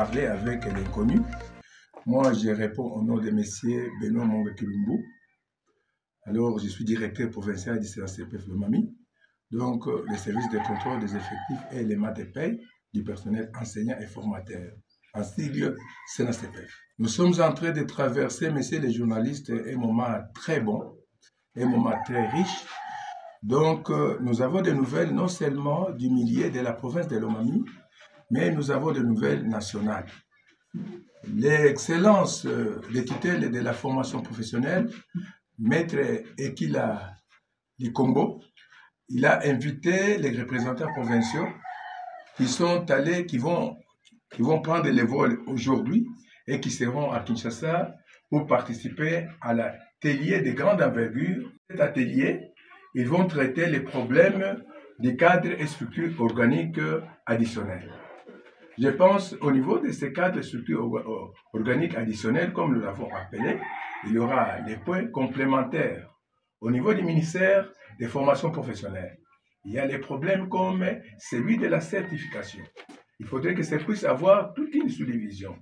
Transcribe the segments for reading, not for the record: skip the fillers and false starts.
parler avec l'inconnu. Moi, je réponds au nom de messieurs Benoît Monga-Kilumbu. Alors, je suis directeur provincial du CNCPF Lomami. Donc, le service de contrôle des effectifs et les maths et paye du personnel enseignant et formateur, en sigle CNCPF. Nous sommes en train de traverser, messieurs les journalistes, un moment très bon, un moment très riche. Donc, nous avons des nouvelles non seulement du milieu de la province de Lomami, mais nous avons des nouvelles nationales. L'excellence des tutelles de la formation professionnelle, Maître Ekila Likombo, il a invité les représentants provinciaux qui sont allés, qui vont prendre les vols aujourd'hui et qui seront à Kinshasa pour participer à l'atelier de grande envergure. Cet atelier, ils vont traiter les problèmes des cadres et structures organiques additionnelles. Je pense au niveau de ces cadres et structures organiques additionnelles, comme nous l'avons appelé, il y aura les points complémentaires. Au niveau du ministère des formations professionnelles, il y a les problèmes comme celui de la certification. Il faudrait que ça puisse avoir toute une sous-division.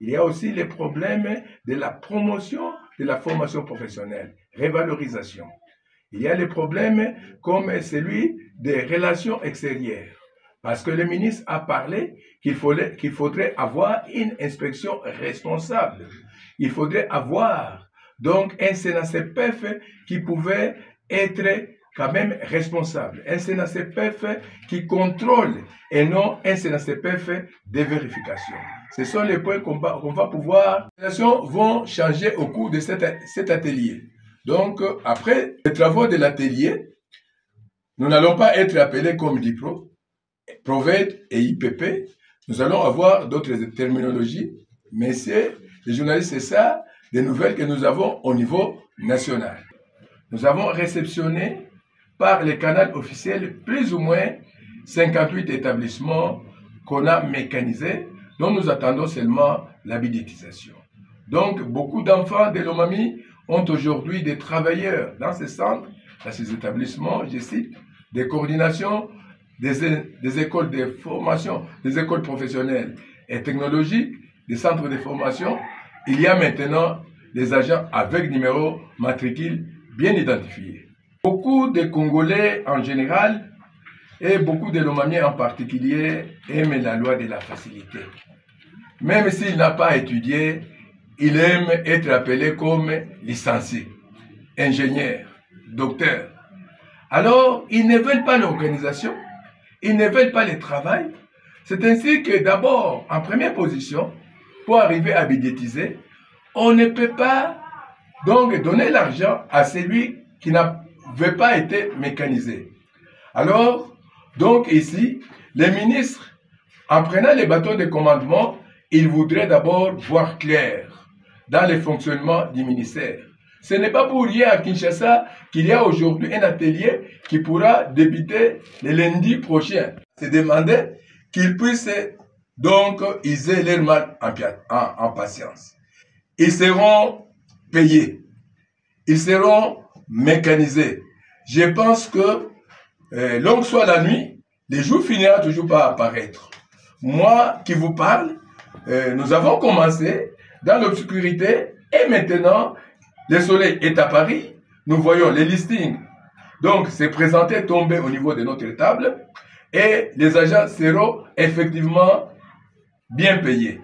Il y a aussi les problèmes de la promotion de la formation professionnelle, révalorisation. Il y a les problèmes comme celui des relations extérieures. Parce que le ministre a parlé qu'il faudrait avoir une inspection responsable. Il faudrait avoir donc un CNCPF qui pouvait être quand même responsable. Un CNCPF qui contrôle et non un CNCPF de vérification. Ce sont les points qu'on va pouvoir. Les relations vont changer au cours de cet atelier. Donc, après les travaux de l'atelier, nous n'allons pas être appelés comme DIPRO, PROVED et IPP. Nous allons avoir d'autres terminologies, mais c'est, les journalistes, c'est ça, des nouvelles que nous avons au niveau national. Nous avons réceptionné par les canaux officiels plus ou moins 58 établissements qu'on a mécanisés, dont nous attendons seulement l'habilitation. Donc, beaucoup d'enfants de Lomami ont aujourd'hui des travailleurs dans ces centres, dans ces établissements, je cite, des coordinations, des écoles de formation, des écoles professionnelles et technologiques, des centres de formation. Il y a maintenant des agents avec numéro matricule bien identifiés. Beaucoup de Congolais en général et beaucoup de Lomamiens en particulier aiment la loi de la facilité. Même s'il n'a pas étudié, il aime être appelé comme licencié, ingénieur, docteur. Alors, ils ne veulent pas l'organisation, ils ne veulent pas le travail. C'est ainsi que d'abord, en première position, pour arriver à budgétiser, on ne peut pas donc donner l'argent à celui qui n'a pas été mécanisé. Alors, donc ici, les ministres, en prenant les bâtons de commandement, ils voudraient d'abord voir clair dans le fonctionnement du ministère. Ce n'est pas pour rien à Kinshasa qu'il y a aujourd'hui un atelier qui pourra débuter le lundi prochain. C'est demander qu'ils puissent donc user leur mal en patience. Ils seront payés. Ils seront mécanisés. Je pense que longue soit la nuit, le jour finira toujours par apparaître. Moi qui vous parle, nous avons commencé dans l'obscurité et maintenant, le soleil est à Paris, nous voyons les listings. Donc, c'est présenté, tombé au niveau de notre table et les agents seront effectivement bien payés.